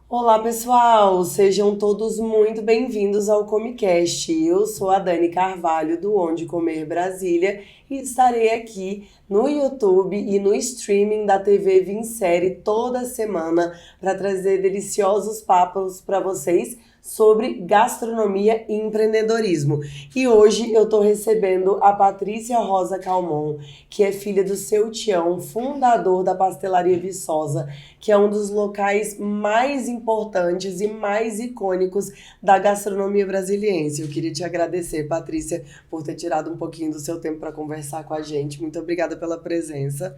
Olá, pessoal! Sejam todos muito bem-vindos ao Comicast. Eu sou a Dani Carvalho, do Onde Comer Brasília, e estarei aqui no YouTube e no streaming da TV Vinsérie toda semana para trazer deliciosos papos para vocês sobre gastronomia e empreendedorismo. E hoje eu estou recebendo a Patrícia Rosa Calmon, que é filha do seu Tião, fundador da Pastelaria Viçosa, que é um dos locais mais importantes e mais icônicos da gastronomia brasiliense. Eu queria te agradecer, Patrícia, por ter tirado um pouquinho do seu tempo para conversar com a gente. Muito obrigada pela presença.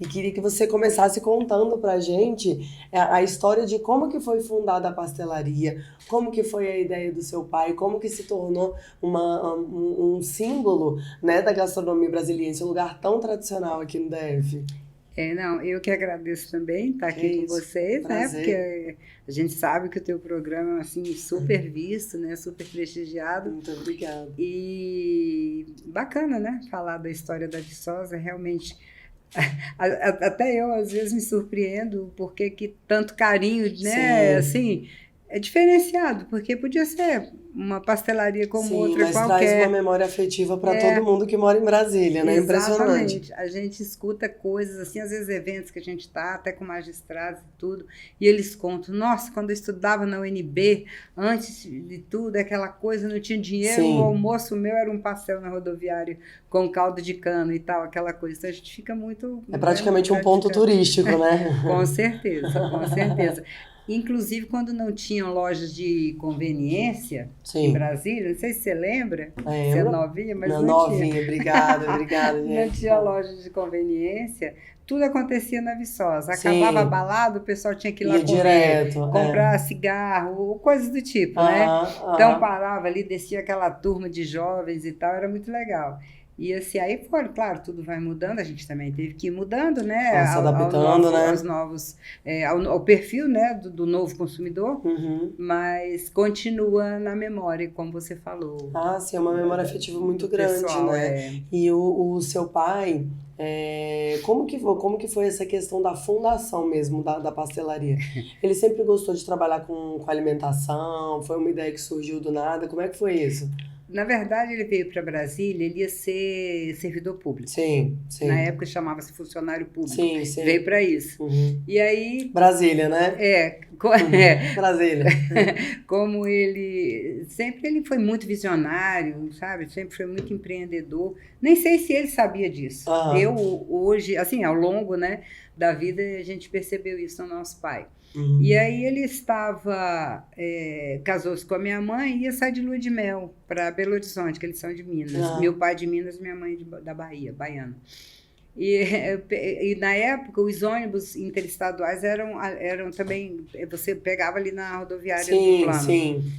E queria que você começasse contando pra gente a história de como que foi fundada a pastelaria, como que foi a ideia do seu pai, como que se tornou um símbolo, né, da gastronomia brasiliense, um lugar tão tradicional aqui no DF. Não, eu que agradeço também estar Que aqui com isso, vocês, né? prazer. Porque a gente sabe que o teu programa é assim super visto, né? Super prestigiado Muito obrigada. e bacana, né? Falar da história da Viçosa, realmente. Até eu às vezes me surpreendo porque que tanto carinho, né? Sim, Assim, é diferenciado, porque podia ser uma pastelaria como sim, outra mas traz uma qualquer. memória afetiva para todo É, mundo que mora em Brasília, né? Impressionante. Exatamente. A gente escuta coisas assim, às vezes eventos que a gente está, até com magistrados e tudo, e eles contam, nossa, quando eu estudava na UNB, antes de tudo, aquela coisa, não tinha dinheiro, o Sim, almoço meu era um pastel na rodoviária com caldo de cana e tal, aquela coisa. Então a gente fica muito, é né, praticamente um ponto gratificado. turístico, né? Com certeza, com certeza. Inclusive, quando não tinham lojas de conveniência em Sim, Brasília, não sei se você lembra, você é lembra? novinha, mas Na não tinha. novinha, obrigada, obrigada, Não gente. tinha loja de conveniência, tudo acontecia na Viçosa. Acabava a Sim, balada, o pessoal tinha que ir lá ia comer, direto, é. comprar cigarro, ou coisas do tipo, né? Aham, Então aham. parava ali, descia aquela turma de jovens e tal, era muito legal. E assim, aí foi, claro, tudo vai mudando, a gente também teve que ir mudando, né, Ah, se adaptando, aos né? novos, ao perfil, né, do novo consumidor, Uhum. mas continua na memória, como você falou, Ah, sim, é uma memória afetiva muito do grande, pessoal, né? é. E o seu pai, como que foi essa questão da fundação mesmo da pastelaria? Ele sempre gostou de trabalhar com alimentação? Foi uma ideia que surgiu do nada? Como é que foi isso? Na verdade, ele veio para Brasília, ele ia ser servidor público. Sim, Na sim, época chamava-se funcionário público. sim, Veio sim. para isso. Uhum. E aí, Brasília, né? Uhum. Brasília. como ele foi muito visionário, sabe? Sempre foi muito empreendedor. Nem sei se ele sabia disso. Aham. Eu hoje, assim, ao longo, né, da vida, a gente percebeu isso no nosso pai. E Uhum. aí ele casou-se com a minha mãe e ia sair de lua de mel para Belo Horizonte, que eles são de Minas. Meu Ah, pai de Minas, minha mãe da Bahia, baiana. E na época os ônibus interestaduais eram também, você pegava ali na rodoviária do sim, plano. sim.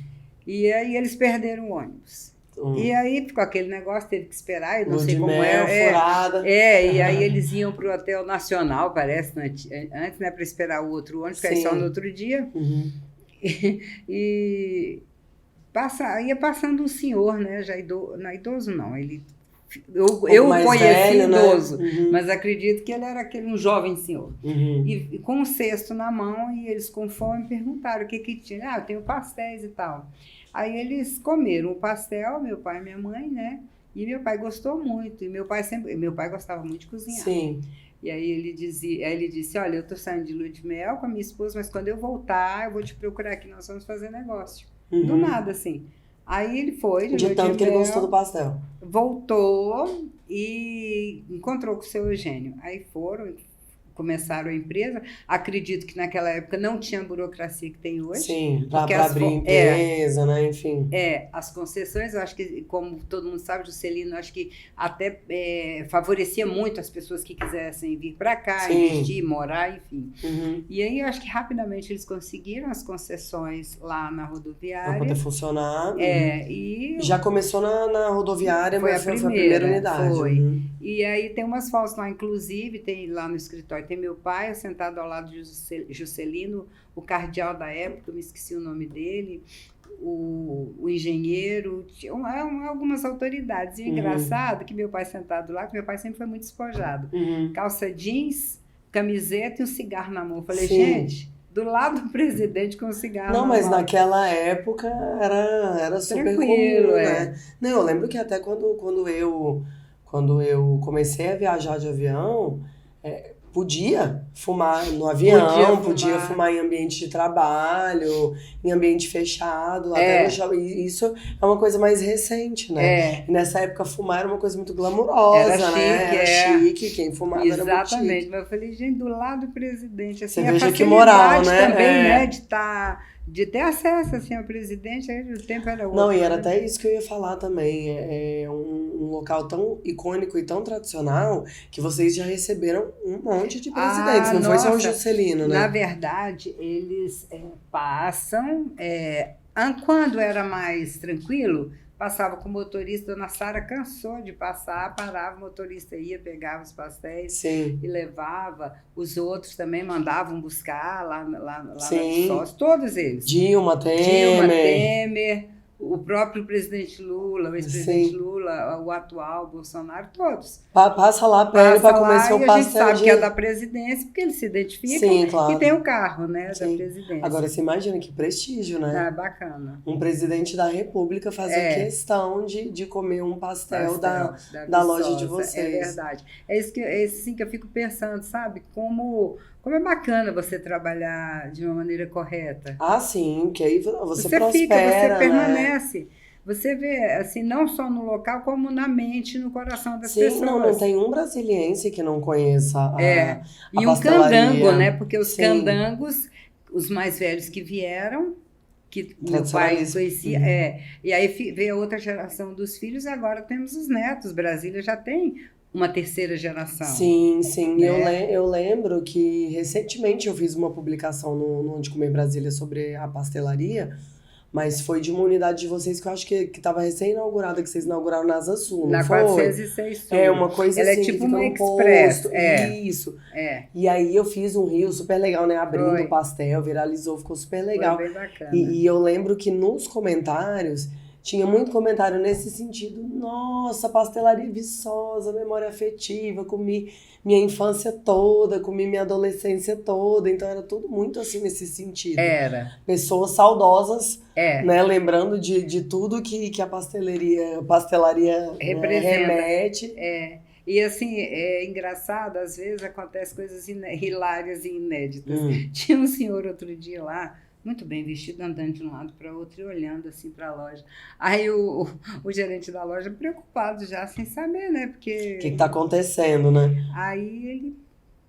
E aí eles perderam o ônibus. E Hum. aí ficou aquele negócio, teve que esperar, eu não Lua sei de como mel, era. furada. E aí eles iam para o Hotel Nacional, parece, antes, né, para esperar o outro ônibus, que aí só no Sim. outro dia. Uhum. E ia passando um senhor, né, já idoso, não, idoso não, Um pouco eu o mais conheci velho, né? idoso, Uhum. mas acredito que ele era um jovem senhor. Uhum. E com um cesto na mão, e eles com fome perguntaram o que que tinha. Ah, eu tenho pastéis e tal. Aí eles comeram o pastel, meu pai e minha mãe, né? E meu pai gostou muito. E meu pai gostava muito de cozinhar. Sim. E aí ele disse, olha, eu estou saindo de lua de mel com a minha esposa, mas quando eu voltar, eu vou te procurar aqui, nós vamos fazer negócio. Do Uhum. nada, assim. Aí ele foi de De lua de tanto que ele gostou do mel, pastel. voltou e encontrou com o seu Eugênio. Aí começaram a empresa. Acredito que naquela época não tinha a burocracia que tem hoje, Sim, porque pra abrir empresa, né? Enfim. as concessões, eu acho que, como todo mundo sabe, Juscelino, eu acho que até favorecia muito as pessoas que quisessem vir para cá, Sim. investir, morar, enfim. Uhum. E aí eu acho que rapidamente eles conseguiram as concessões lá na Pra poder rodoviária, funcionar. Uhum. e Já começou na rodoviária, foi a mas foi a primeira primeira, unidade. foi. Uhum. E aí tem umas fotos lá, inclusive, tem lá no escritório, tem meu pai sentado ao lado de Juscelino, o cardeal da época, eu me esqueci o nome dele, o engenheiro, algumas autoridades. E o Uhum. engraçado que meu pai sentado lá, que meu pai sempre foi muito despojado. Uhum. Calça jeans, camiseta e um cigarro na mão. Eu falei, Sim. gente, do lado do presidente com cigarro. Não, mas mão. naquela época era super Tranquilo, comum, né? Não, eu lembro que até quando eu comecei a viajar de avião, podia fumar no avião, podia fumar em ambiente de trabalho, em ambiente fechado, até no shopping. E isso é uma coisa mais recente, né? E nessa época fumar era uma coisa muito glamurosa, Era chique, né? Era chique, quem fumava era muito chique. Exatamente, mas eu falei, gente, do lado do presidente, assim, Você a veja que facilidade moral, né? também, né, de ter acesso, assim, ao presidente, aí o tempo era outro. Não, e era né? até isso que eu ia falar também. É um local tão icônico e tão tradicional que vocês já receberam um monte de presidentes. Não foi só o nossa, Juscelino, na né? verdade, eles passam, quando era mais tranquilo, passava com o motorista, Dona Sara cansou de passar, parava, o motorista ia, pegava os pastéis Sim, e levava. Os outros também mandavam buscar lá na sim. Viçosa, todos eles. Dilma Dilma Temer. Temer, o próprio presidente Lula, o ex-presidente Sim. Lula, o atual Bolsonaro, todos. Passa lá, pede Passa pra comer lá seu e a gente pastel sabe de... que é da presidência, porque eles se identificam Sim, e claro. tem o carro, né, da Sim. presidência. Agora, você imagina que prestígio, né? Bacana. Um presidente da República fazer questão de comer um pastel da loja de Viçosa, vocês. é verdade. É isso assim que eu fico pensando, sabe? Como é bacana você trabalhar de uma maneira correta. Ah, sim, que aí você Você prospera, né? permanece. Você vê, assim, não só no local, como na mente, no coração das pessoas. Sim, não tem um brasiliense que não conheça a E um pastelaria. candango, né? Porque os Sim. candangos, os mais velhos que vieram, que meu pai Tradicionalismo. conhecia, e aí veio a outra geração dos filhos, e agora temos os netos. Brasília já tem uma terceira geração. Sim, sim. Né? Eu lembro que recentemente eu fiz uma publicação no Onde Comer Brasília sobre a pastelaria, mas foi de uma unidade de vocês que eu acho que estava recém-inaugurada, que vocês inauguraram na Asa Sul, não Na foi? 406 Sul. É uma coisa Ela assim, é tipo que fica uma no express. posto. Isso. É. E aí eu fiz um reel super legal, né? Abrindo Foi. o pastel, viralizou, ficou super legal. Foi bem bacana. E eu lembro que nos comentários tinha muito comentário nesse sentido. Nossa, pastelaria Viçosa, memória afetiva, comi minha infância toda, comi minha adolescência toda. Então era tudo muito assim nesse sentido. Era. Pessoas saudosas, É. né? Lembrando de tudo que a pastelaria Representa. remete. E assim, é engraçado, às vezes acontecem coisas hilárias e inéditas. Tinha um senhor outro dia lá, muito bem vestido, andando de um lado para outro e olhando assim para a loja. Aí o gerente da loja, preocupado já, sem saber, né? Porque O que está acontecendo, né? aí ele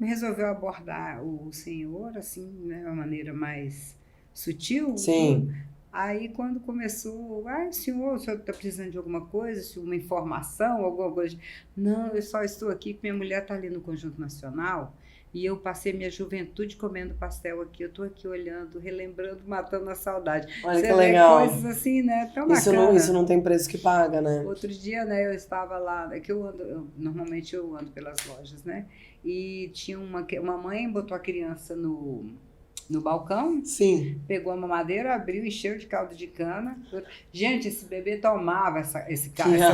resolveu abordar o senhor, assim, né, de uma maneira mais sutil. Sim. Aí, quando começou, senhor, o senhor está precisando de alguma coisa, uma informação, alguma coisa? Não, eu só estou aqui, porque minha mulher está ali no Conjunto Nacional e eu passei minha juventude comendo pastel aqui. Eu estou aqui olhando, relembrando, matando a saudade. Olha Você que vê legal. coisas assim, né? Tão bacana. Isso não tem preço que paga, né? Outro dia, né, eu estava lá, é que normalmente eu ando pelas lojas, né? E tinha uma mãe botou a criança no balcão, Sim. pegou a mamadeira, abriu, encheu de caldo de cana. Gente, esse bebê tomava essa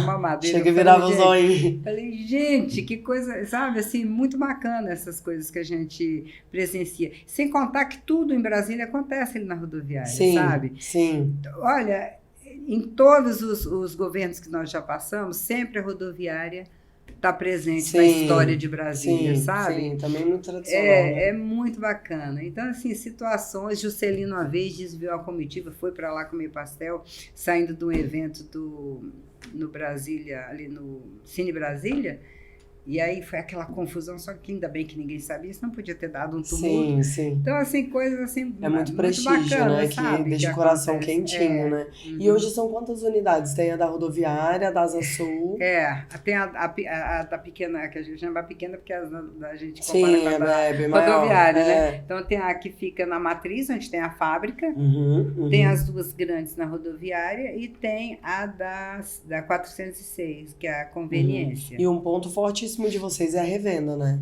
mamadeira. Chega e virava o zóio. Falei, gente, que coisa, sabe, assim, muito bacana essas coisas que a gente presencia. Sem contar que tudo em Brasília acontece ali na rodoviária, Sim, sabe? sim. Olha, em todos os governos que nós já passamos, sempre a rodoviária está presente na história de Brasília, sabe? Sim, também muito tradicional. Né? É muito bacana. Então, assim, situações. Juscelino, uma vez, desviou a comitiva, foi para lá comer pastel, saindo de um evento no Brasília, ali no Cine Brasília. E aí foi aquela confusão, só que ainda bem que ninguém sabia, isso não podia ter dado um tumulto. Sim. Então, assim, coisas assim. É muito prestígio, bacana, né? sabe? Que deixa o coração quentinho, né? E hoje são quantas unidades? Tem a da rodoviária, a da Asa Sul. Tem a da pequena, que a gente chama pequena, porque a gente compara Sim, com a da é bem maior. rodoviária, né? Então tem a que fica na matriz, onde tem a fábrica, tem as duas grandes na rodoviária e tem a da 406, que é a conveniência. E um ponto fortíssimo de vocês é a revenda, né?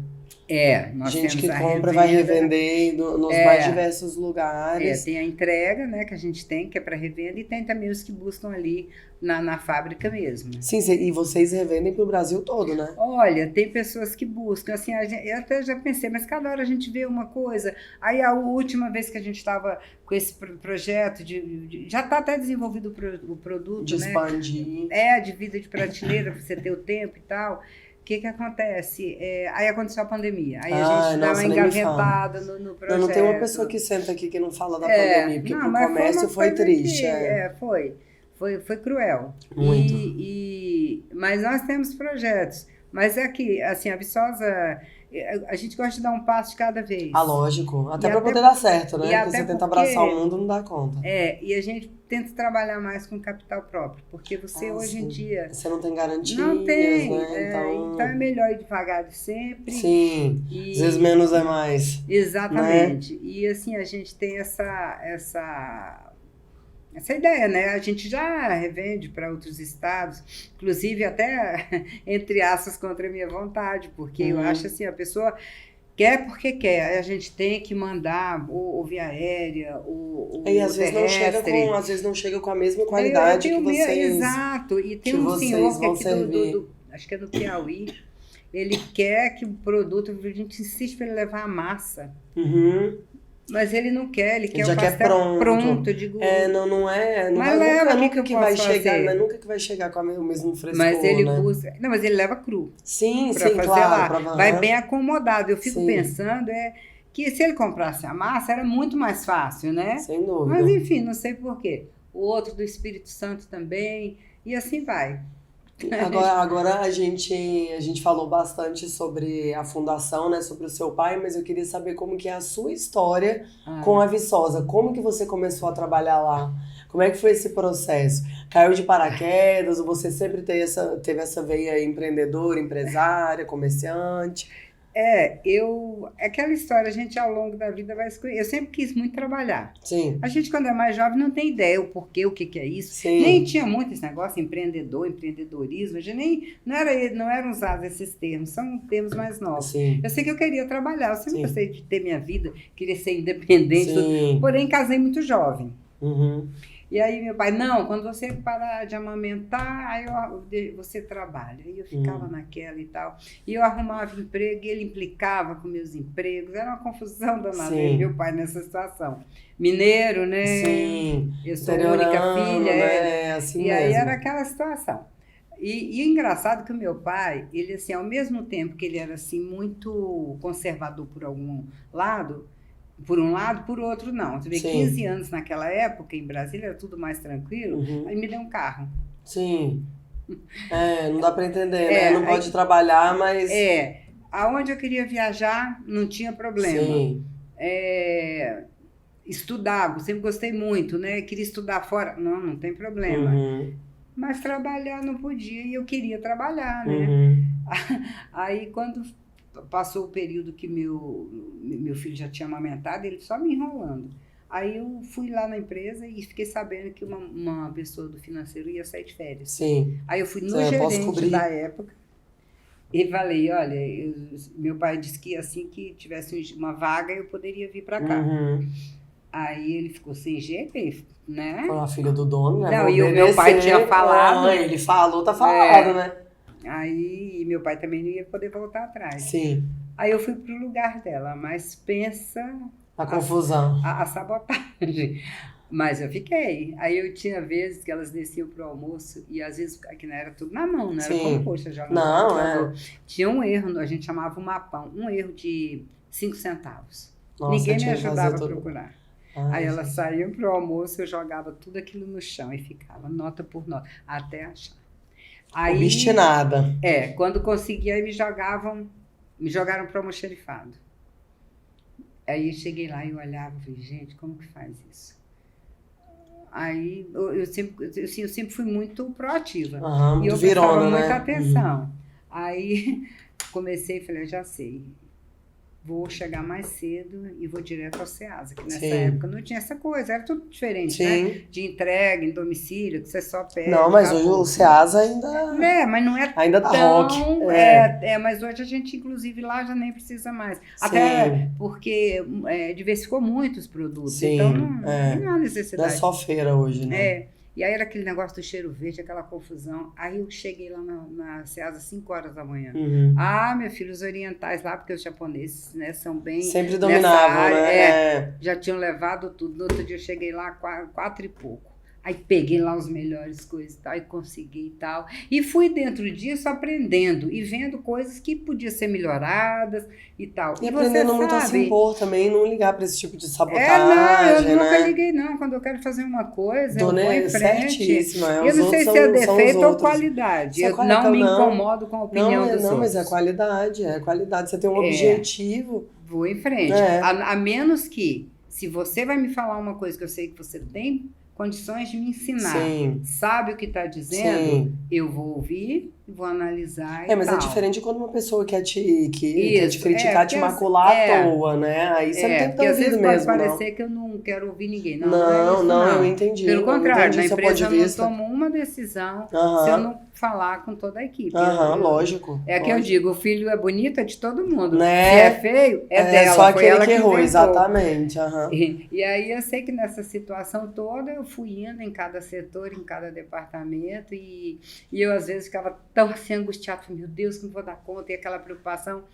Nós Gente temos que a compra vai revenda. revender nos mais diversos lugares. Tem a entrega, né, que a gente tem, que é para revenda, e tem também os que buscam ali na fábrica mesmo. Sim, e vocês revendem pro Brasil todo, né? Olha, tem pessoas que buscam, assim, eu até já pensei, mas cada hora a gente vê uma coisa. Aí a última vez que a gente estava com esse projeto, já está até desenvolvido o produto, De né? expandir. De vida de prateleira, para você ter o tempo e tal. O que acontece? Aí aconteceu a pandemia. Aí a gente dá uma engavetada no projeto. Não tem uma pessoa que senta aqui que não fala da pandemia, porque pro comércio foi triste. Foi cruel. Muito. Mas nós temos projetos. Mas é que, assim, a Viçosa, a gente gosta de dar um passo de cada vez. Lógico. Até para poder dar certo, né? Porque você tenta abraçar o mundo, não dá conta. E a gente tenta trabalhar mais com capital próprio, porque você hoje em dia... Você não tem garantias, não tem, né? Então é melhor ir devagar de sempre. Sim, às vezes menos é mais. Exatamente. Né? E assim, a gente tem essa ideia, né? A gente já revende para outros estados, inclusive até, entre aspas, contra a minha vontade, porque eu acho assim, a pessoa quer porque quer, a gente tem que mandar ou via aérea, ou e às vezes não chega com a mesma qualidade que vocês. Exato, e tem um senhor que aqui acho que é no Piauí, ele quer que o produto, a gente insiste para ele levar a massa. Mas ele não quer, ele quer o pastel pronto. Eu digo, não é. Nunca que vai chegar com o mesmo frescor, mas ele busca. Não, mas ele leva cru. Sim, claro. Vai bem acomodado. Eu fico pensando que se ele comprasse a massa, era muito mais fácil, né? Sem dúvida. Mas enfim, não sei por quê. O outro do Espírito Santo também, e assim vai. Agora a gente falou bastante sobre a fundação, né, sobre o seu pai, mas eu queria saber como que é a sua história com a Viçosa. Como que você começou a trabalhar lá? Como é que foi esse processo? Caiu de paraquedas? Ou você sempre teve essa veia empreendedora, empresária, comerciante? Aquela história, a gente ao longo da vida vai escolher. Eu sempre quis muito trabalhar. Sim. A gente, quando é mais jovem, não tem ideia o porquê, o que é isso. Sim. Nem tinha muito esse negócio, empreendedorismo. A gente não eram usados esses termos, são termos mais novos. Sim. Eu sei que eu queria trabalhar, eu sempre gostei de ter minha vida, queria ser independente, Sim. Porém casei muito jovem. E aí meu pai, não, quando você parar de amamentar, aí você trabalha. E eu ficava naquela e tal. E eu arrumava emprego e ele implicava com meus empregos. Era uma confusão danada, meu pai, nessa situação. Mineiro, né? Sim. Eu sou a única filha. Né? Assim e mesmo. Aí era aquela situação. E engraçado que o meu pai, ele assim, ao mesmo tempo que ele era assim, muito conservador por um lado, por outro não. Você vê, 15 anos naquela época, em Brasília, era tudo mais tranquilo, aí me deu um carro. Sim. Não dá para entender, né? Não pode trabalhar, mas... Aonde eu queria viajar, não tinha problema. Sim. Estudar, sempre gostei muito, né? Queria estudar fora, não tem problema. Mas trabalhar não podia, e eu queria trabalhar, né? Aí, quando passou o período que meu filho já tinha amamentado, ele só me enrolando. Aí eu fui lá na empresa e fiquei sabendo que uma pessoa do financeiro ia sair de férias. Sim. Aí eu fui no gerente da época e falei, olha, meu pai disse que assim que tivesse uma vaga eu poderia vir para cá. Aí ele ficou sem jeito, né? Foi a filha do dono, né? Não, e o meu pai tinha falado. Ele falou, tá falado, né? Aí meu pai também não ia poder voltar atrás. Sim. Aí eu fui pro lugar dela, mas pensa... A confusão. A sabotagem. Mas eu fiquei. Aí eu tinha vezes que elas desciam pro almoço e às vezes aqui não era tudo na mão, não era como, poxa, já não. Tinha um erro, a gente chamava um mapão, um erro de 5 centavos. Nossa, ninguém me ajudava a procurar. Aí gente. elas saíam pro almoço, eu jogava tudo aquilo no chão e ficava nota por nota, até achar. Aí, obstinada. Quando conseguia, aí me jogaram para almoxarifado. Aí eu cheguei lá e eu olhava e falei, gente, como que faz isso? Aí eu sempre fui muito proativa. E eu prestava muita atenção. Aí comecei e falei, eu já sei. vou chegar mais cedo e vou direto ao SEASA, que nessa Sim. época não tinha essa coisa, era tudo diferente, Sim. né? De entrega em domicílio, que você só pede. Não, mas hoje acabou. o SEASA Mas não é ainda dá tão... rock. Mas hoje a gente, inclusive, lá já nem precisa mais. Sim. Até porque diversificou muito os produtos, Sim, então não há não é necessidade. só feira hoje, né? E aí era aquele negócio do cheiro verde, aquela confusão. Aí eu cheguei lá na SEASA às 5 horas da manhã. Uhum. Meu filho, os orientais lá, porque os japoneses, né, são bem... Sempre dominavam, área, né? já tinham levado tudo. No outro dia eu cheguei lá 4 e pouco. Aí peguei lá os melhores coisas e tal, e consegui e tal. E fui dentro disso aprendendo e vendo coisas que podiam ser melhoradas e tal. E aprendendo muito a se impor também, não ligar para esse tipo de sabotagem, não, eu nunca né? liguei não. Quando eu quero fazer uma coisa, Dona eu vou em frente. Certíssima. Eu não sei se é defeito ou qualidade. Eu não me incomodo com a opinião dos outros. Não, mas é qualidade, Você tem um objetivo. Vou em frente. A menos que, se você vai me falar uma coisa que eu sei que você tem condições de me ensinar, Sim. sabe o que está dizendo, Sim. Eu vou ouvir, vou analisar mas tal. É diferente quando uma pessoa quer te criticar, te macular à toa, né? Aí você não tem que ter ouvido mesmo, pode parecer que eu não quero ouvir ninguém. Não, eu entendi. Pelo contrário, na empresa eu não tomo tomo uma decisão se eu não falar com toda a equipe. Lógico. Que eu digo, o filho é bonito, é de todo mundo. Né? Se é feio, é dela. Só foi ela que errou, inventou. exatamente. E aí eu sei que nessa situação toda eu fui indo em cada setor, em cada departamento, e eu às vezes ficava tão assim angustiada, meu Deus, não vou dar conta, e aquela preocupação.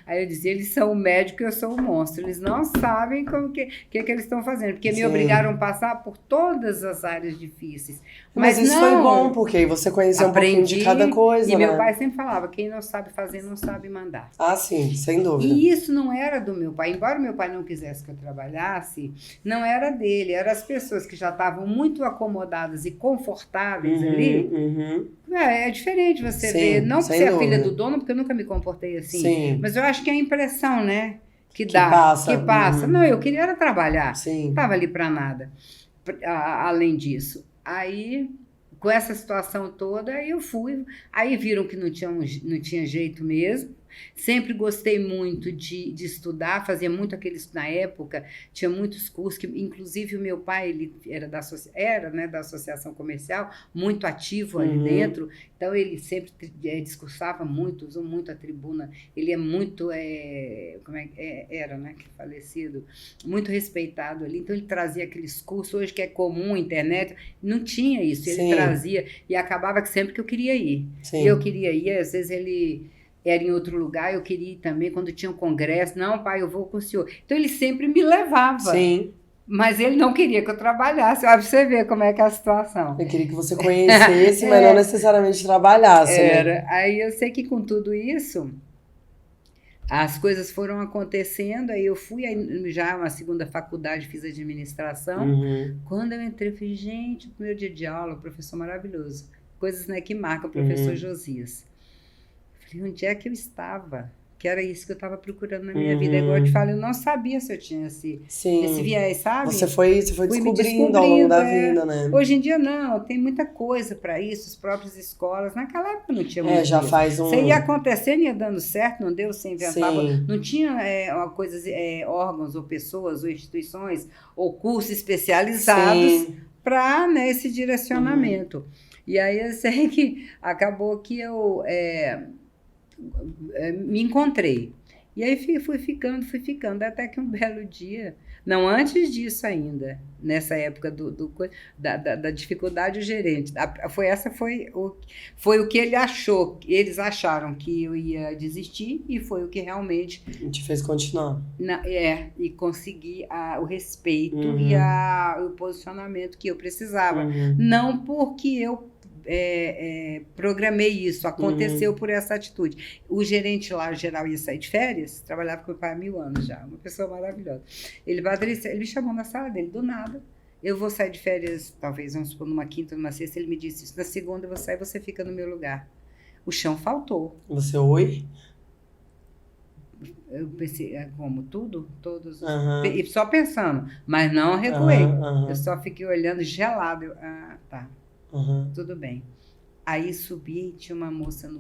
Aí eu dizia, eles são o médico e eu sou o monstro. Eles não sabem o que eles estão fazendo, porque me obrigaram a passar por todas as áreas difíceis. Mas isso foi bom, porque você conheceu um pouquinho de cada coisa, e meu pai sempre falava, quem não sabe fazer, não sabe mandar. Sim, sem dúvida. E isso não era do meu pai. Embora meu pai não quisesse que eu trabalhasse, não era dele. Eram as pessoas que já estavam muito acomodadas e confortáveis ali. É diferente você ver, não por ser a filha do dono, porque eu nunca me comportei assim. Sim. Mas eu acho que é a impressão, né? Que passa. Não, eu queria era trabalhar. Sim. Não estava ali para nada, além disso. Aí, com essa situação toda, eu fui. Aí viram que não tinha jeito mesmo. Sempre gostei muito de estudar, fazia muito aqueles, na época, tinha muitos cursos, que inclusive o meu pai, ele era da associação comercial, muito ativo ali dentro, então ele sempre discursava muito, usou muito a tribuna, ele é muito, era, né, que falecido, muito respeitado ali, então ele trazia aqueles cursos, hoje que é comum, internet, não tinha isso, ele trazia, e acabava que sempre que eu queria ir, eu queria ir, às vezes ele... era em outro lugar, eu queria ir também, quando tinha um congresso, não, pai, eu vou com o senhor. Então, ele sempre me levava. Sim. Mas ele não queria que eu trabalhasse, olha pra você ver como é que é a situação. Ele queria que você conhecesse, mas não necessariamente trabalhasse, né? Né? Aí eu sei que com tudo isso, as coisas foram acontecendo, aí eu fui, aí já uma segunda faculdade, fiz administração. Quando eu entrei, eu falei, gente, o primeiro dia de aula, professor maravilhoso. Coisas, né, que marcam o professor Josias. Falei, onde é que eu estava? Que era isso que eu estava procurando na minha vida. Igual eu te falo, eu não sabia se eu tinha esse viés, sabe? Você foi descobrindo ao longo da vida, né? Hoje em dia, não. Tem muita coisa para isso. As próprias escolas. Naquela época não tinha muito já isso. faz um... Você ia acontecendo, ia dando certo, não deu, você inventava. Não tinha órgãos ou pessoas ou instituições ou cursos especializados para esse direcionamento. E aí eu sei que acabou que eu me encontrei. E aí fui ficando, até que um belo dia, não antes disso ainda, nessa época da dificuldade, o gerente, foi o que ele achou, eles acharam que eu ia desistir e foi o que realmente... te fez continuar. E conseguir o respeito e o posicionamento que eu precisava. Não porque eu programei isso, aconteceu por essa atitude. O gerente lá, geral, ia sair de férias, trabalhava com meu pai há 1000 anos já, uma pessoa maravilhosa. Ele me chamou na sala dele, do nada. Eu vou sair de férias, talvez, vamos supor, numa quinta, numa sexta, ele me disse isso. Na segunda eu vou sair, você fica no meu lugar. O chão faltou. Você, oi? Eu pensei, como tudo? Todos. E só pensando, mas não recuei. Eu só fiquei olhando gelado. Tá. Tudo bem. Aí subi, tinha uma moça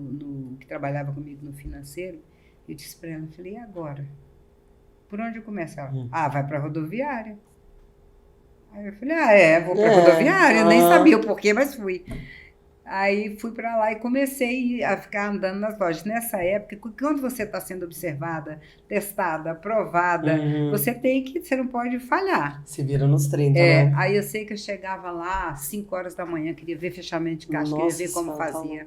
que trabalhava comigo no financeiro, Eu disse para ela, eu falei, e agora? Por onde eu começo? Ela, vai para a rodoviária. Aí eu falei, vou para a rodoviária. Eu nem sabia o porquê, mas fui. Aí fui para lá e comecei a ficar andando nas lojas. Nessa época, quando você está sendo observada, testada, aprovada, você não pode falhar. Se vira nos 30, né? Aí eu sei que eu chegava lá às 5 horas da manhã, queria ver fechamento de caixa, queria ver como fazia.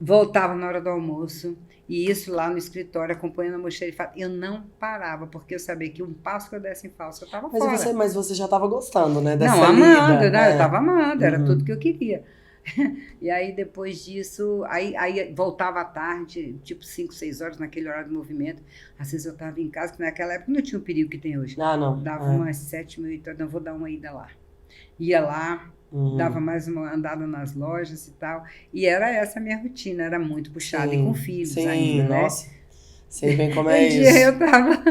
Voltava na hora do almoço, e isso lá no escritório, acompanhando a mochila, eu não parava, porque eu sabia que um passo que eu desse em falso, eu estava fora. Mas você já estava gostando, né? Dessa não, amando, lida, né? Eu estava amando, era tudo que eu queria. E aí, depois disso, aí voltava à tarde, tipo 5, 6 horas, naquele horário do movimento. Às vezes eu estava em casa, que naquela época não tinha o perigo que tem hoje. Não. Dava umas 7, 8 horas, não vou dar uma ida lá. Ia lá, dava mais uma andada nas lojas e tal. E era essa a minha rotina, era muito puxada, e com filhos ainda, né? Nossa. Sei bem como é isso. Um dia eu tava,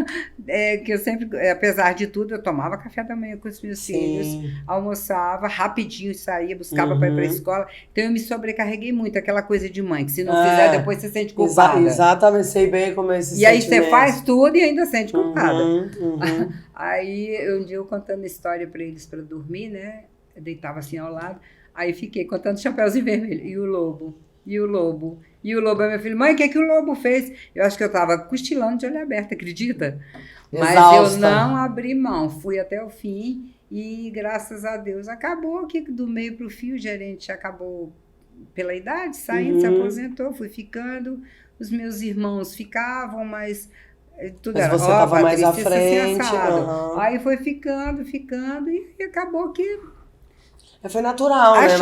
que eu sempre, apesar de tudo, eu tomava café da manhã com os meus filhos, almoçava rapidinho, saía, buscava para ir para a escola. Então eu me sobrecarreguei muito, aquela coisa de mãe, que se não fizer, depois você sente culpada. Exatamente, sei bem como é esse E aí você faz tudo e ainda sente culpada. Aí um dia eu contando história para eles para dormir, né? Eu deitava assim ao lado, aí fiquei contando Chapeuzinho Vermelho, e o lobo. E o lobo, meu filho, mãe, o que o lobo fez? Eu acho que eu estava cochilando de olho aberto, acredita? Mas eu não abri mão, fui até o fim e, graças a Deus, acabou que do meio para o fim o gerente acabou pela idade, saindo, se aposentou, fui ficando, os meus irmãos ficavam, mas tudo mas era, você estava mais à Patrícia, frente. Aí foi ficando e acabou que... Foi natural, né, na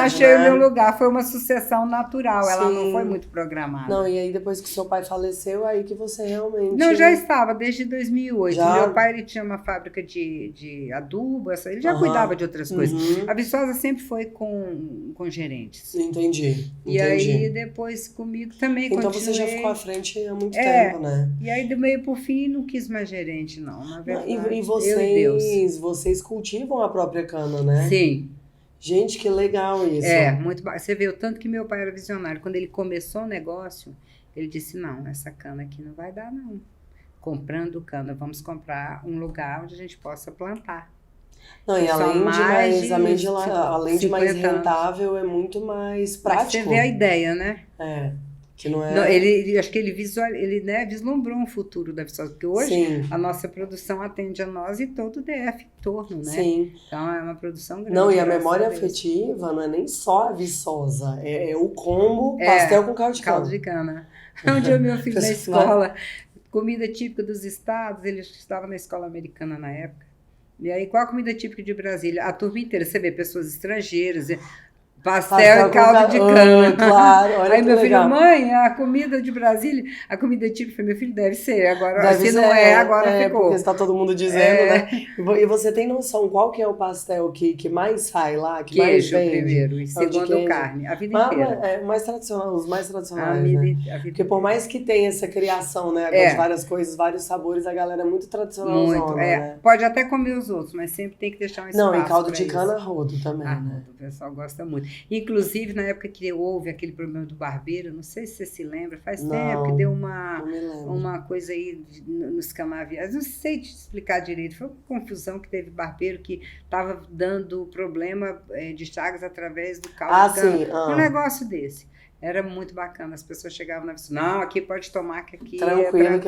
Achei verdade, o meu lugar, foi uma sucessão natural, ela não foi muito programada. Não, e aí depois que seu pai faleceu, aí que você realmente... Não, já estava, desde 2008. Já? Meu pai, ele tinha uma fábrica de adubo, ele já cuidava de outras coisas. A Viçosa sempre foi com gerentes. Entendi. E aí, depois comigo também então continuei. Você já ficou à frente há muito tempo, né? E aí, do meio pro fim, não quis mais gerente, não, na verdade. E vocês cultivam a própria cana, né? Sim. Gente, que legal isso. Muito bom. Você vê o tanto que meu pai era visionário. Quando ele começou o negócio, ele disse, não, essa cana aqui não vai dar, não. Comprando cana, vamos comprar um lugar onde a gente possa plantar. Não, e além de mais rentável, é muito mais prático. Você vê a ideia, né? Que não é... Não, acho que ele vislumbrou um futuro da Viçosa, porque hoje a nossa produção atende a nós e todo o DF em torno, né? Sim. Então é uma produção grande. Não, e a memória afetiva não é nem só a Viçosa, é o combo pastel com caldo de cana. Caldo de cana. Um dia meu filho na escola, comida típica dos estados, ele estava na escola americana na época. E aí, qual a comida típica de Brasília? A turma inteira, você vê pessoas estrangeiras... Pastel e caldo de cana. Claro, olha. Aí meu filho, mãe, a comida de Brasília, a comida típica, meu filho, deve ser. Agora, se não é, agora ficou. Porque está todo mundo dizendo, né? E você tem noção qual que é o pastel que mais sai lá, que mais vende? Queijo primeiro, e segundo carne, a vida inteira. Mais tradicional, os mais tradicionais, né? Porque por mais que tenha essa criação, né? De várias coisas, vários sabores, a galera é muito tradicional. Muito, né? Pode até comer os outros, mas sempre tem que deixar um espaço. Não, e caldo de cana rodo também, né? O pessoal gosta muito. Inclusive, na época que houve aquele problema do barbeiro, não sei se você se lembra, faz tempo que deu uma coisa aí nos canaviais, não sei te explicar direito, foi uma confusão que teve barbeiro que estava dando problema de chagas através do caldo de cana. Um negócio desse. Era muito bacana, as pessoas chegavam na visão, não, aqui pode tomar, que aqui tranquilo,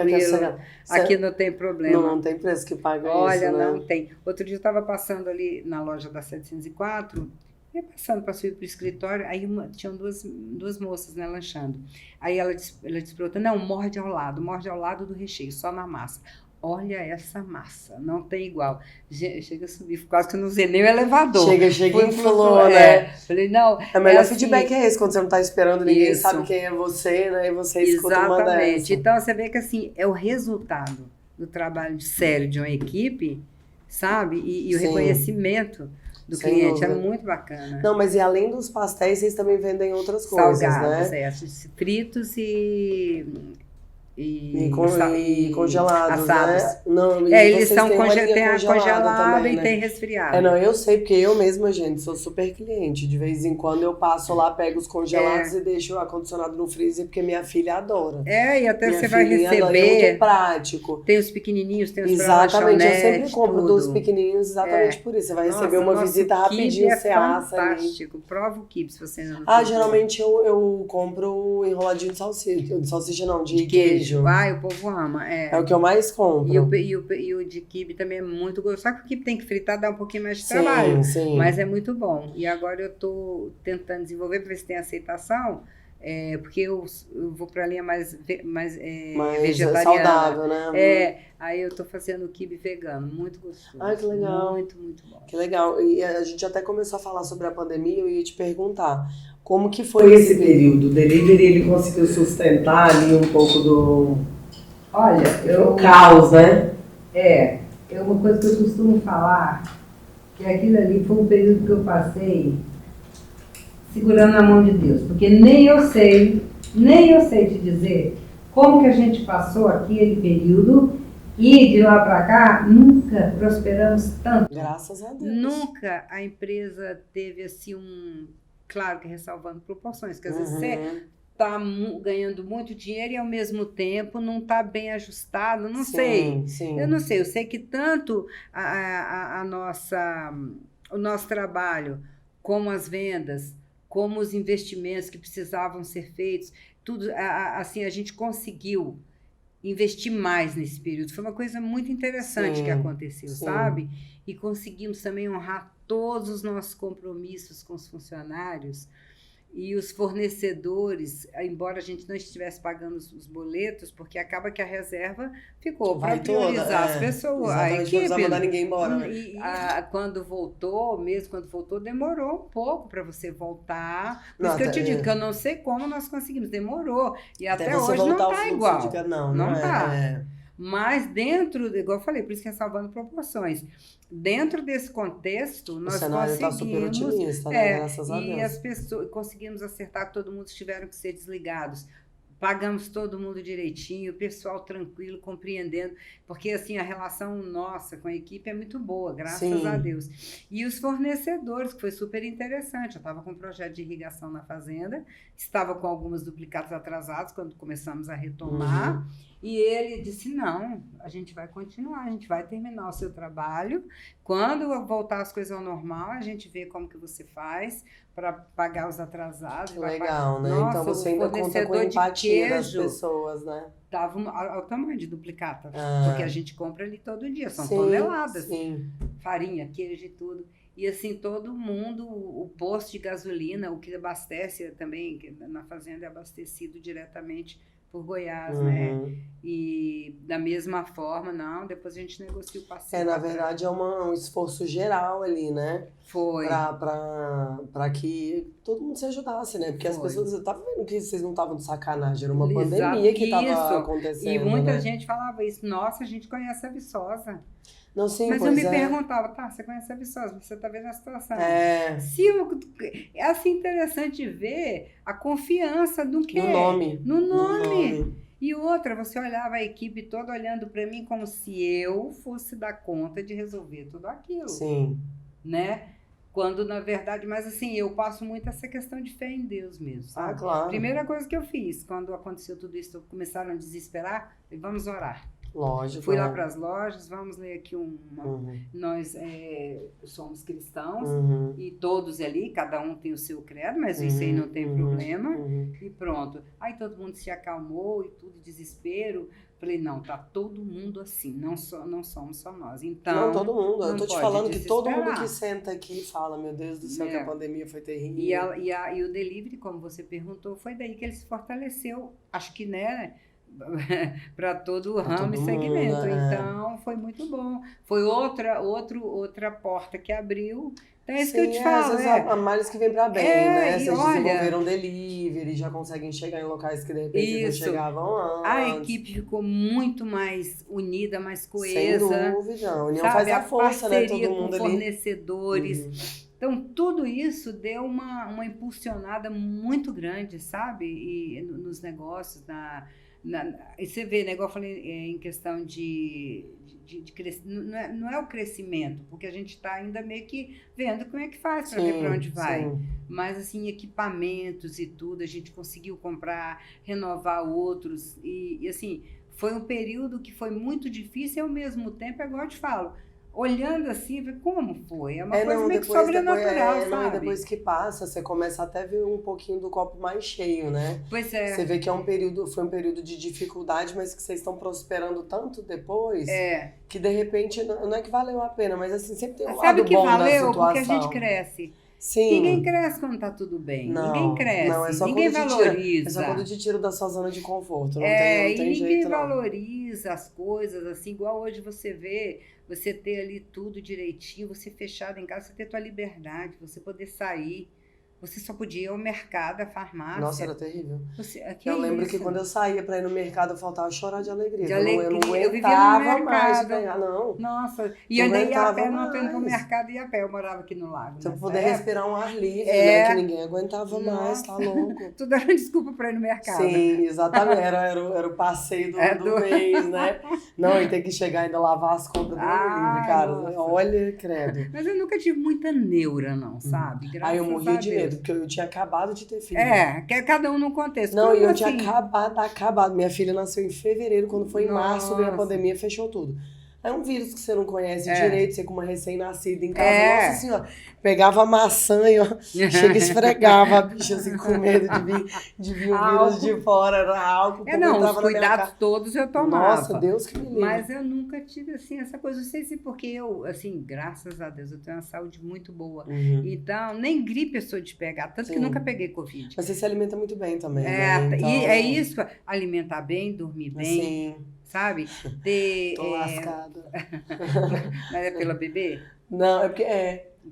aqui não tem problema. Não tem preço que paga isso, Olha, né? não tem. Outro dia eu estava passando ali na loja da 704, ia passando para subir para o escritório, aí tinham duas moças, né, lanchando. Aí ela disse para outra, não, morde ao lado do recheio, só na massa. Olha essa massa, não tem igual. Chega a subir, quase que eu não usei nem o elevador. Chega e falou, né? Falei, não. O melhor feedback é esse, quando você não está esperando, ninguém sabe quem é você, né? E você escuta uma dessa. Exatamente. Então você vê que assim, é o resultado do trabalho sério de uma equipe, sabe? E o reconhecimento do cliente, é muito bacana. Não, mas e além dos pastéis, vocês também vendem outras coisas, salgados, né? Fritos e e E congelados, assados. né? Não, e Eles vocês são têm uma linha tem a congelada congelada também, e né? tem resfriado. Não, eu sei, porque eu mesma, gente, sou super cliente. De vez em quando eu passo lá, pego os congelados e deixo acondicionado no freezer, porque minha filha adora. E até Minha você vai filhinha adora, é receber. muito prático. Tem os pequenininhos, tem os para Exatamente, eu sempre lanchonete, compro tudo. dos pequenininhos exatamente por isso. Você vai receber uma nosso visita quibe rapidinho, é você assa ali. fantástico. Prova o quibe se você ainda não provou. Geralmente eu compro enroladinho de salsicha não, de Queijo. queijo. O povo ama. É o que eu mais compro. E o de quibe também é muito gostoso. Só que o quibe tem que fritar, dá um pouquinho mais de trabalho. Sim. Mas é muito bom. E agora eu tô tentando desenvolver para ver se tem aceitação. Porque eu vou para a linha mais vegetariana. Saudável, né? Aí eu tô fazendo o quibe vegano, muito gostoso. Ai, que legal. Muito, muito bom. Que legal. E a gente até começou a falar sobre a pandemia, eu ia te perguntar, como que foi esse período? O delivery, ele conseguiu sustentar ali um pouco do... Olha, o caos, né? É uma coisa que eu costumo falar, que aquilo ali foi um período que eu passei segurando na mão de Deus, porque nem eu sei te dizer como que a gente passou aquele período e de lá para cá nunca prosperamos tanto. Graças a Deus. Nunca a empresa teve assim claro que ressalvando proporções, que às vezes você está ganhando muito dinheiro e ao mesmo tempo não está bem ajustado, não sei. Sim. Eu não sei, eu sei que tanto o nosso trabalho, como as vendas, como os investimentos que precisavam ser feitos, tudo, assim, a gente conseguiu investir mais nesse período. Foi uma coisa muito interessante que aconteceu, sabe? E conseguimos também honrar todos os nossos compromissos com os funcionários e os fornecedores, embora a gente não estivesse pagando os boletos, porque acaba que a reserva ficou para priorizar as pessoas, a equipe. Não precisa mandar ninguém embora, né? Quando voltou, demorou um pouco para você voltar. Por isso que eu te digo que eu não sei como nós conseguimos, demorou. E até hoje não está igual. Não está. Mas dentro, igual eu falei, por isso que é salvando proporções. Dentro desse contexto, nós conseguimos... O cenário está super otimista, né? Graças a Deus. E as pessoas, conseguimos acertar, todo mundo tiveram que ser desligados. Pagamos todo mundo direitinho, o pessoal tranquilo, compreendendo, porque assim, a relação nossa com a equipe é muito boa, graças a Deus. E os fornecedores, que foi super interessante, eu estava com um projeto de irrigação na fazenda, estava com alguns duplicados atrasados quando começamos a retomar, e ele disse, não, a gente vai continuar, a gente vai terminar o seu trabalho, quando voltar as coisas ao normal, a gente vê como que você faz para pagar os atrasados. Legal, né? Nossa, então você ainda conta com a empatia das pessoas, né? Estava ao tamanho de duplicata, porque a gente compra ali todo dia, são toneladas, farinha, queijo e tudo. E assim, todo mundo, o posto de gasolina, o que abastece também, que na fazenda é abastecido diretamente por Goiás, né? E da mesma forma, depois a gente negocia o parceiro. Na verdade é um esforço geral ali, né? Foi. Pra que todo mundo se ajudasse, né? Porque as pessoas, eu tava vendo que vocês não estavam de sacanagem, era uma pandemia que tava acontecendo. E muita gente falava isso, nossa, a gente conhece a Viçosa. Não, sim, mas eu me perguntava, você conhece a Viçosa, mas você tá vendo a situação. É assim interessante ver a confiança do quê? No nome. E outra, você olhava a equipe toda olhando para mim como se eu fosse dar conta de resolver tudo aquilo. Sim. Né? Quando, na verdade, mas assim, eu passo muito essa questão de fé em Deus mesmo, sabe? Claro. Primeira coisa que eu fiz, quando aconteceu tudo isso, começaram a desesperar, vamos orar. Lógico. Fui lá para as lojas, vamos ler aqui nós somos cristãos e todos ali, cada um tem o seu credo, mas isso aí não tem problema e pronto. Aí todo mundo se acalmou e tudo, desespero. Falei, não, tá todo mundo assim, não somos só nós. Então, não, todo mundo. Eu tô te falando que todo mundo que senta aqui fala, meu Deus do céu, que a pandemia foi terrível. E o delivery, como você perguntou, foi daí que ele se fortaleceu. Acho que, né? Para todo o ramo e segmento. Então, foi muito bom. Foi outra porta que abriu. Então, é isso que eu te falo. Às vezes há males que vem para bem, né? Vocês desenvolveram delivery, já conseguem chegar em locais que de repente não chegavam antes. A equipe ficou muito mais unida, mais coesa. Sem dúvida. A união faz a força, né? Todo mundo com fornecedores. Então, tudo isso deu uma impulsionada muito grande, sabe? E nos negócios, E você vê, né, igual eu falei, em questão de não é o crescimento, porque a gente está ainda meio que vendo como é que faz para ver para onde vai. Sim. Mas, assim, equipamentos e tudo, a gente conseguiu comprar, renovar outros. E assim, foi um período que foi muito difícil e, ao mesmo tempo, é igual eu te falo, olhando assim, vê como foi. É uma coisa Não, meio que depois, sobrenatural, não, e sabe? depois que passa, você começa até a ver um pouquinho do copo mais cheio, né? Pois Você é. vê que foi um período de dificuldade, mas que vocês estão prosperando tanto depois, que de repente, não é que valeu a pena, mas assim, sempre tem um Sabe lado o que bom da valeu? Porque a gente situação. cresce. Ninguém Sim, cresce quando tá tudo bem. Ninguém não, é cresce. só Ninguém quando é só quando valoriza. te tira da sua zona de conforto, não E tem ninguém jeito não. valoriza as coisas, assim, igual hoje você vê, você ter ali tudo direitinho, você fechado em casa, você ter tua liberdade, você poder sair. Você só podia ir ao mercado, à Nossa, farmácia. era terrível. Que é Eu lembro que isso? quando eu saía pra ir no mercado, eu faltava chorar de alegria, De que eu não alegria. Eu vivia no aguentava mais de mercado. ganhar, não. Nossa, e Não ainda ia a aguentava pé, não tô indo pro mais. mercado, ia a pé. Eu morava aqui no Lago Pra nessa poder época. respirar um ar livre, né? Que É, ninguém aguentava mais, tá nossa, louco. tudo era desculpa para ir no mercado. Sim, exatamente. Era o passeio É do mês, né? Não, e ter que chegar e ainda lavar as compras, Deus me livre, Ai, cara. nossa. Olha, credo. Mas eu nunca tive muita neura, não, sabe? Aí eu Graças morria a de medo, Deus. porque eu tinha acabado de ter filho. Que é cada um num contexto. Não, e Como eu tinha assim? acabado. Minha filha nasceu em fevereiro, quando foi em março, veio a Nossa. pandemia, fechou tudo. É um vírus que você não conhece É. direito, você com uma recém-nascida em casa, nossa É. senhora, pegava a maçã e ó, chega e esfregava a bicha assim com medo de vir o vírus de Álcool. fora, era álcool, o povo Não, os entrava na minha cuidados casa. todos eu Nossa, tomava. Deus que me Mas livre. eu nunca tive, assim, essa coisa. Não sei se porque eu, assim, graças a Deus, eu tenho uma saúde muito boa. Uhum, Então, nem gripe eu sou de pegar. Tanto que nunca sim. peguei Covid. Mas você se alimenta muito bem também, né? E é Então, isso, alimentar bem, dormir bem, assim, sabe? Ter, tô lascada. mas é pela bebê? Não, é porque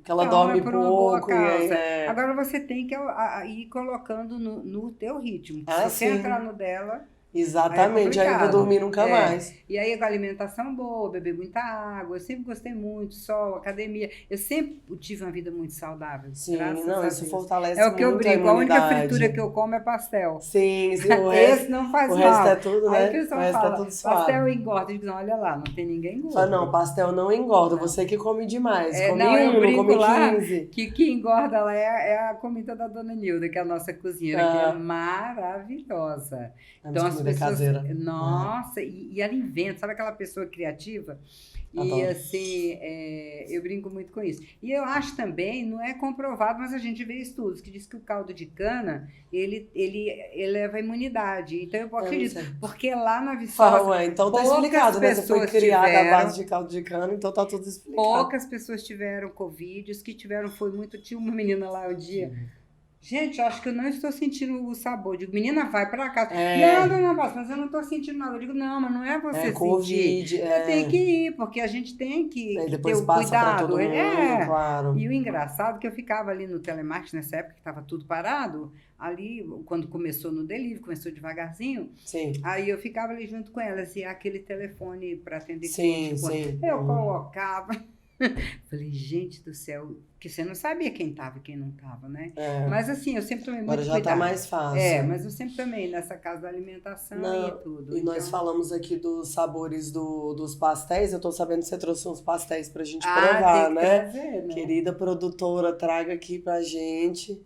que ela Então, é dorme por uma boa pouco e aí causa. Agora você tem que ir colocando no teu ritmo. Se você sim. entrar no dela, Exatamente, aí eu vou complicado. dormir nunca mais. E aí com a alimentação boa, beber muita água, eu sempre gostei muito, sol, academia. Eu sempre tive uma vida muito saudável, Sim, graças não, a isso Deus. fortalece É o que eu muito a brinco, a única fritura imunidade. que eu como é pastel. Sim, Esse não o faz resto é mal. tudo, Aí o né? O pessoal resto é fala, tudo pastel suave. engorda. Eu digo, não, olha lá, não tem ninguém Fala, não, gordo. pastel não engorda, Não. você que come demais. Come Não, eu um, não brinco come lá 15. que engorda lá é a comida da Dona Nilda, que é a nossa cozinheira, que é Ah, maravilhosa. temos Então as comida pessoas, caseira. nossa, e ela inventa, sabe aquela pessoa criativa? E Adoro. assim, eu brinco muito com isso. E eu acho também, não é comprovado, mas a gente vê estudos que diz que o caldo de cana, ele eleva a imunidade. Então eu Eu não acredito, sei. porque lá na Fala, Viçosa, ué, então tá poucas explicado, né? Você foi pessoas criada à base tiveram. de caldo de cana, então tá tudo explicado. Poucas pessoas tiveram Covid, os que tiveram foi muito. Tinha uma menina lá um dia. Gente, eu acho que eu não estou sentindo o sabor. Eu digo, menina, vai pra casa. Não, dona Bárbara, mas eu não estou sentindo nada. Eu digo, não, mas não é você sentir. Covid, Eu tenho que ir, porque a gente tem que Aí ter depois o passa pra cuidado. todo mundo, claro. E o engraçado é que eu ficava ali no telemarketing nessa época, que estava tudo parado. Ali, quando começou no delivery, começou devagarzinho. Sim, Aí eu ficava ali junto com elas, e aquele telefone para atender sim, cliente. sim. Eu Uhum. colocava. Falei, gente do céu, que você não sabia quem estava e quem não estava, né? É. Mas assim, eu sempre tomei Agora muito já cuidado. tá mais fácil. Mas eu sempre tomei nessa casa da alimentação Não, e tudo. e nós falamos aqui dos sabores dos pastéis. Eu tô sabendo que você trouxe uns pastéis pra gente provar, tem que né? trazer, né? Querida produtora, traga aqui pra gente.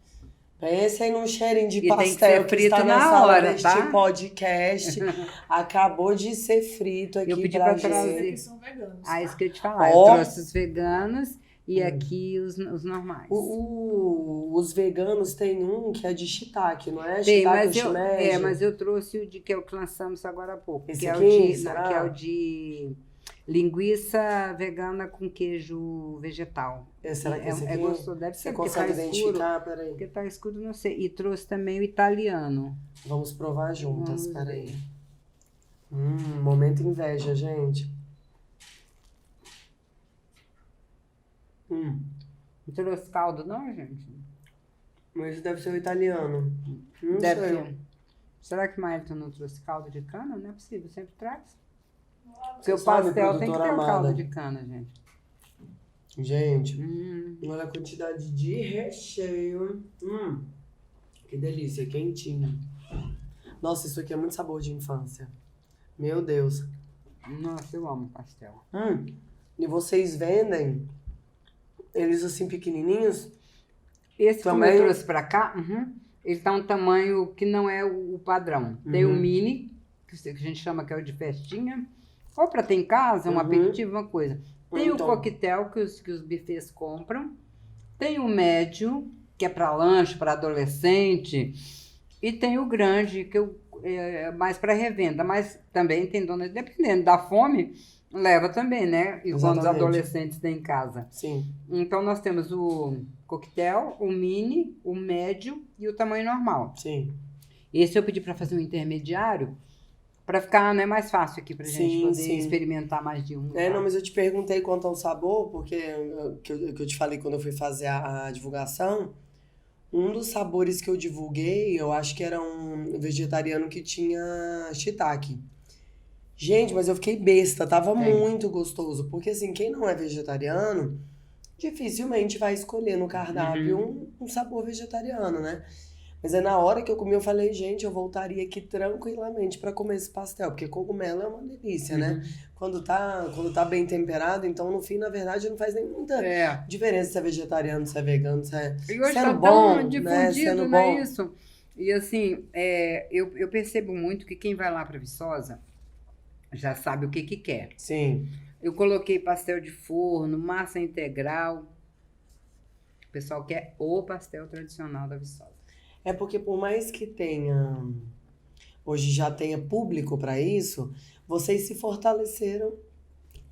Pensa aí num cheirinho de E tem que pastel ser que frito está na na sala hora, deste tá? podcast. Acabou de ser frito Eu aqui pedi pra pra trazer. gente. Que são veganos. Isso que eu ia te falar. Ó. Eu trouxe os veganos e aqui os normais. Os veganos tem um que é de shiitake, não é? Tem, Shiitake ou mas shimeji? mas eu trouxe o de que lançamos agora há pouco. Esse que é aqui, o de, será? que é o de linguiça vegana com queijo vegetal. Será que esse aqui? Gostoso, deve Você ser, porque consegue tá escuro. identificar? Peraí. Porque tá escuro, não sei. E trouxe também o italiano. Vamos provar juntas, Vamos peraí. Momento inveja, gente. Não trouxe caldo, não, gente? Mas deve ser o italiano. Não Deve sei. ser. Será que Maelton não trouxe caldo de cana? Não é possível, sempre traz. Porque Você o sabe, pastel tem que ter produtora o caldo amada. de cana, gente. Gente, olha a quantidade de recheio. Que delícia, quentinho. Nossa, isso aqui é muito sabor de infância. Meu Deus. Nossa, eu amo pastel. E vocês vendem eles assim pequenininhos? Esse como Também? eu trouxe pra cá, ele tá um tamanho que não é o padrão. Tem o mini, que a gente chama que é o de festinha, ou pra ter em casa, um aperitivo, uma coisa. Tem Então. o coquetel que os buffets compram. Tem o médio, que é para lanche, para adolescente. E tem o grande, que é mais para revenda. Mas também tem dona, dependendo da fome, leva também, né? E quando os Exatamente. adolescentes têm em casa. Sim. Então nós temos o coquetel, o mini, o médio e o tamanho normal. Sim. Esse eu pedi para fazer um intermediário, para ficar, né, mais fácil aqui para gente poder experimentar mais de um. Não, mas eu te perguntei quanto ao sabor, porque que eu te falei quando eu fui fazer a divulgação, um dos sabores que eu divulguei, eu acho que era um vegetariano que tinha shiitake. Gente, mas eu fiquei besta, tava muito gostoso, porque assim, quem não é vegetariano, dificilmente vai escolher no cardápio um sabor vegetariano, né? Mas aí na hora que eu comi, eu falei, gente, eu voltaria aqui tranquilamente pra comer esse pastel, porque cogumelo é uma delícia, né? Quando tá bem temperado, então no fim, na verdade, não faz nem muita diferença se é vegetariano, se é vegano, se é E hoje sendo tá bom, tão né? difundido, Sendo não é bom. isso? E assim, eu percebo muito que quem vai lá para Viçosa já sabe o que quer. Sim. Eu coloquei pastel de forno, massa integral. O pessoal quer o pastel tradicional da Viçosa. É porque por mais que hoje já tenha público para isso, vocês se fortaleceram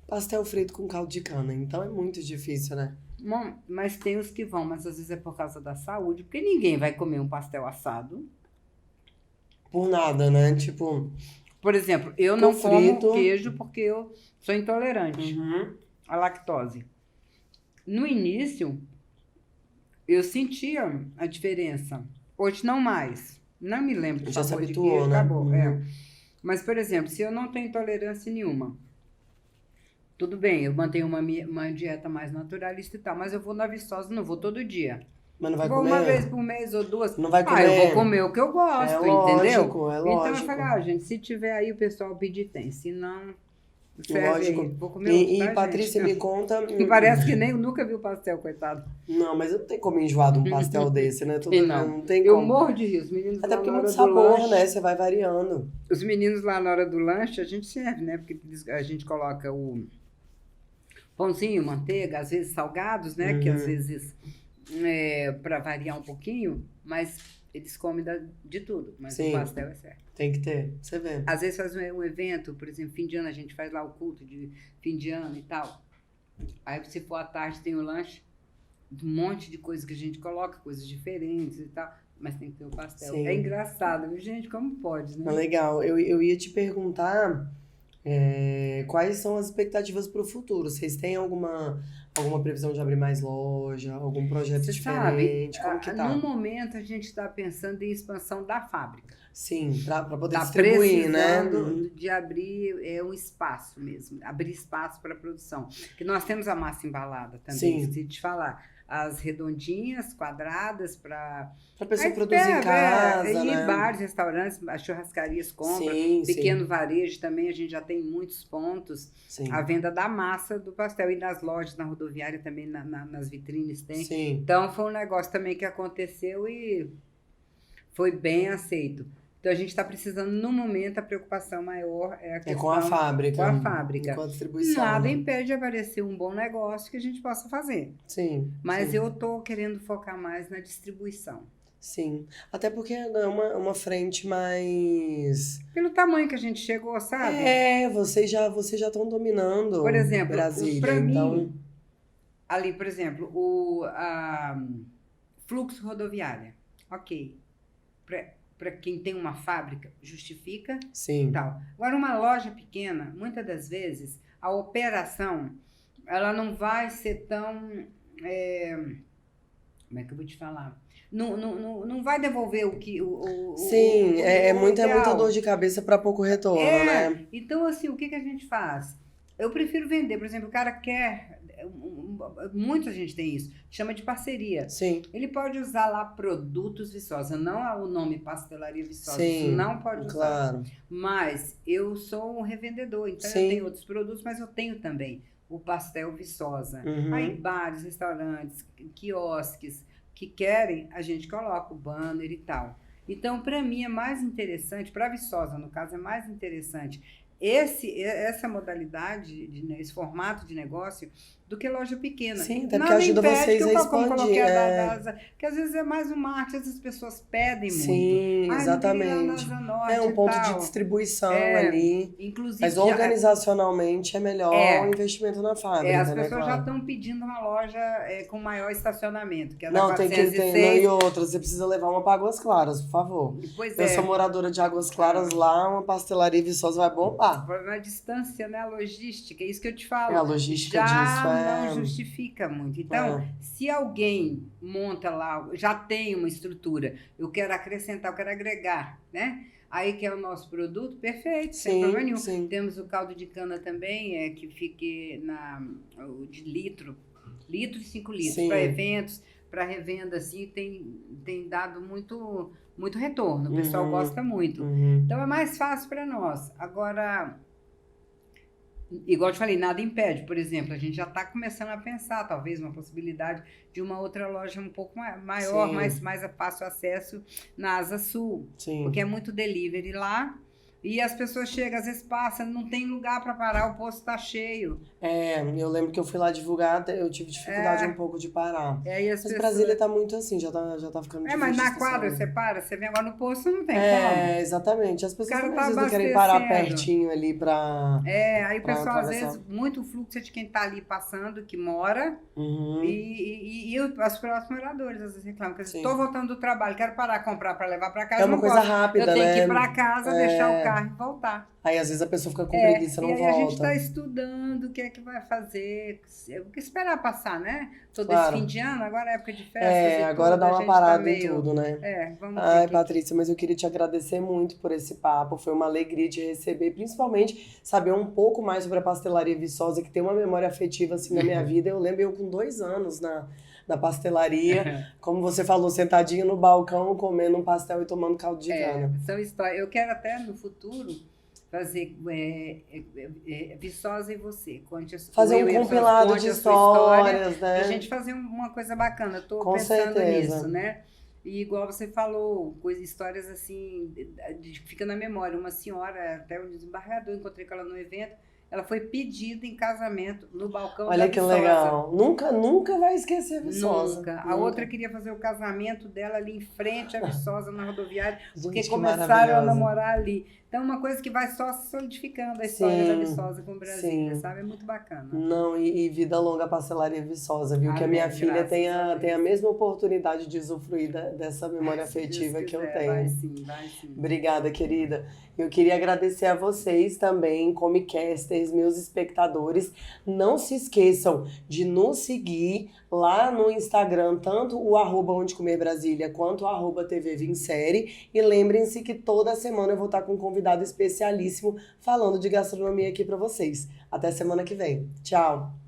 pastel frito com caldo de cana. Então é muito difícil, né? Bom, mas tem os que vão, mas às vezes é por causa da saúde, porque ninguém vai comer um pastel assado. Por nada, né? Tipo, Por exemplo, eu não como queijo porque eu sou intolerante à lactose. No início, eu sentia a diferença. Hoje não mais. Não me lembro do já se sabor de habituou, queijo, né? acabou. Mas, por exemplo, se eu não tenho intolerância nenhuma, tudo bem, eu mantenho uma dieta mais naturalista e tal, mas eu vou na Viçosa, não vou todo dia. Mas não vai Vou comer? uma vez por mês ou duas. Não vai comer? Eu vou comer o que eu gosto, entendeu? É Então eu lógico. falei, gente, se tiver aí o pessoal pedir, tem. Se não, serve Lógico. aí. Vou comer outro, E tá, Patrícia, gente? me conta... E parece que nem nunca viu pastel, coitado. Não, mas eu não tenho como enjoar de um pastel desse, né? Não tem eu como. morro de rir. Os meninos Até lá porque na é hora muito do sabor, lanche, né? Você vai variando. os meninos lá na hora do lanche, a gente serve, né? Porque a gente coloca o pãozinho, manteiga, às vezes salgados, né? Que às vezes para variar um pouquinho, mas eles comem de tudo. Mas Sim. o pastel é certo. Tem que ter, você vê. Às vezes faz um evento, por exemplo, fim de ano, a gente faz lá o culto de fim de ano e tal. Aí se for à tarde tem o lanche, um monte de coisa que a gente coloca, coisas diferentes e tal, mas tem que ter o pastel. Sim. É engraçado, viu, gente? Como pode, né? Legal. Eu ia te perguntar quais são as expectativas para o futuro. Vocês têm alguma previsão de abrir mais loja? Algum projeto Você diferente? sabe, Como que tá? no momento a gente está pensando em expansão da fábrica. Sim, para poder Tá distribuir, né? precisando de abrir um espaço mesmo, abrir espaço para produção. Porque nós temos a massa embalada também, Sim. esqueci de te falar. As redondinhas, quadradas, para Pra pessoa produzir em casa, e né? bares, restaurantes, as churrascarias compram. Sim, Pequeno varejo também, a gente já tem muitos pontos. Sim. A venda da massa do pastel. E nas lojas, na rodoviária também, nas vitrines tem. Sim. Então, foi um negócio também que aconteceu e foi bem aceito. Então, a gente está precisando, no momento, a preocupação maior é a questão com a fábrica. com a fábrica. Com a distribuição. Nada né? impede de aparecer um bom negócio que a gente possa fazer. Sim. Mas sim. eu estou querendo focar mais na distribuição. Sim. Até porque é uma frente mais... Pelo tamanho que a gente chegou, sabe? Vocês já estão dominando Por exemplo, Brasília, para então... mim, ali, por exemplo, a fluxo rodoviária. Ok. Para quem tem uma fábrica, justifica. Sim. Tal. Agora, uma loja pequena, muitas das vezes, a operação, ela não vai ser tão... como é que eu vou te falar? Não vai devolver o que... Sim, é muita ideal. dor de cabeça para pouco retorno, né? Então, assim, o que a gente faz? Eu prefiro vender. Por exemplo, o cara quer muita gente tem isso, chama de parceria. Sim. Ele pode usar lá produtos Viçosa, não o nome Pastelaria Viçosa, Sim, isso não pode usar. claro. Mas eu sou um revendedor, então Sim. eu tenho outros produtos, mas eu tenho também o pastel Viçosa. Uhum. Aí bares, restaurantes, quiosques que querem, a gente coloca o banner e tal. Então, para mim é mais interessante, para a Viçosa, no caso, é mais interessante essa modalidade, esse formato de negócio, do que loja pequena. Sim, até porque ajuda vocês a expandir. Porque às vezes é mais um marketing, as pessoas pedem muito. Sim, exatamente. É um ponto de distribuição ali. Inclusive, mas organizacionalmente é melhor o investimento na fábrica, as pessoas claro. já estão pedindo uma loja com maior estacionamento, que é da Não, 406. tem que ter. E outra, você precisa levar uma para Águas Claras, por favor. Pois Eu sou moradora de Águas Claras, lá uma pastelaria Viçosa vai bombar. O problema é a distância, né? A logística, é isso que eu te falo. A logística já disso não justifica muito. Então, se alguém monta lá, já tem uma estrutura, eu quero acrescentar, eu quero agregar, né? Aí que é o nosso produto, perfeito, sem problema nenhum. Sim. Temos o caldo de cana também, que fique de litro e 5 litros, para eventos, para revenda, assim, tem dado muito, muito retorno, o pessoal gosta muito. Então é mais fácil para nós. Agora, igual eu te falei, nada impede, por exemplo, a gente já está começando a pensar, talvez, uma possibilidade de uma outra loja um pouco maior, mais fácil acesso na Asa Sul, porque é muito delivery lá. E as pessoas chegam, às vezes passam, não tem lugar para parar, o posto está cheio. Eu lembro que eu fui lá divulgar, eu tive dificuldade um pouco de parar. Mas Brasília tá muito assim, já tá ficando difícil. Mas na quadra você para, você vem agora no posto, não tem como. Exatamente. As pessoas às vezes não querem parar pertinho ali pra... aí o pessoal, às vezes, muito fluxo é de quem tá ali passando, que mora, e os próprios moradores, às vezes reclamam, estou voltando do trabalho, quero parar, comprar para levar para casa, é uma coisa rápida, eu tenho que ir para casa, deixar o carro e voltar. Aí às vezes a pessoa fica com preguiça, não volta. E aí a gente está estudando o que é que vai fazer, o que esperar passar, né? Todo esse fim de ano, agora é época de festas agora dá uma parada em tudo, né? Vamos ver. Patrícia, mas eu queria te agradecer muito por esse papo, foi uma alegria te receber, principalmente saber um pouco mais sobre a Pastelaria Viçosa, que tem uma memória afetiva assim na minha vida. Eu lembro eu com 2 anos na pastelaria, como você falou, sentadinho no balcão, comendo um pastel e tomando caldo de cana. São histórias. Eu quero até no futuro fazer Viçosa e você. Fazer um compilado de histórias, né? Pra gente fazer uma coisa bacana. Estou pensando nisso, né? E igual você falou, histórias assim, fica na memória. Uma senhora, até o desembargador, encontrei com ela no evento, ela foi pedida em casamento no balcão da Viçosa. Olha que legal. Nunca vai esquecer a Viçosa. Nunca. A outra queria fazer o casamento dela ali em frente à Viçosa, na rodoviária, porque começaram a namorar ali. Então, uma coisa que vai só se solidificando a história da Viçosa com o Brasília, sabe? É muito bacana. Não, e vida longa a Pastelaria Viçosa, viu? Que a minha filha tem a mesma oportunidade de usufruir dessa memória afetiva que eu tenho. Vai sim. Obrigada, querida. Eu queria agradecer a vocês também, comicasters, meus espectadores. Não se esqueçam de nos seguir lá no Instagram, tanto o @ondecomerbrasilia quanto o @TV Vincere. E lembrem-se que toda semana eu vou estar com um convidado especialíssimo falando de gastronomia aqui para vocês. Até semana que vem. Tchau!